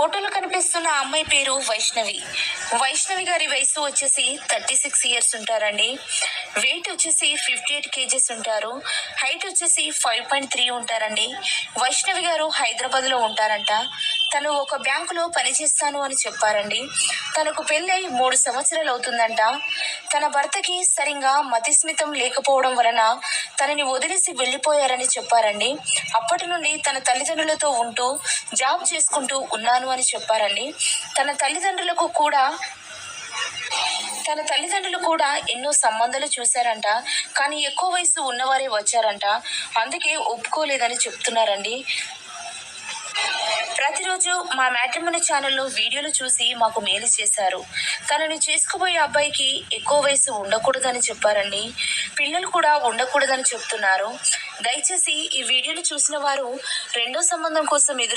ఫోటోలో కనిపిస్తున్న అమ్మాయి పేరు వైష్ణవి. వైష్ణవి గారి వయసు వచ్చేసి 36 ఇయర్స్ ఉంటారండి. వెయిట్ వచ్చేసి 58 కేజెస్ ఉంటారు. హైట్ వచ్చేసి 5.3 ఉంటారండి. వైష్ణవి గారు హైదరాబాద్ లో ఉంటారంట. తను ఒక బ్యాంకులో పనిచేస్తాను అని చెప్పారండి. తనకు పెళ్ళై 3 సంవత్సరాలు అవుతుందంట. తన భర్తకి సరిగా మతిస్థిమితం లేకపోవడం వలన తనని వదిలేసి వెళ్లిపోయారని చెప్పారండి. అప్పటి నుండి తన తల్లిదండ్రులతో ఉంటూ జాబ్ చేసుకుంటూ ఉన్నాను అని చెప్పారండి. తన తల్లిదండ్రులు కూడా ఎన్నో సంబంధాలు చూశారంట. కానీ ఎక్కువ వయసు ఉన్నవారే వచ్చారంట. అందుకే ఒప్పుకోలేదని చెప్తున్నారండి. ప్రతిరోజు మా మ్యాట్రిమోనీ ఛానల్లో వీడియోలు చూసి మాకు మేలు చేశారు. తనని చేసుకుపోయే అబ్బాయికి ఎక్కువ వయసు ఉండకూడదని చెప్పారండి. పిల్లలు కూడా ఉండకూడదని చెప్తున్నారు. దయచేసి ఈ వీడియోలు చూసిన వారు రెండో సంబంధం కోసం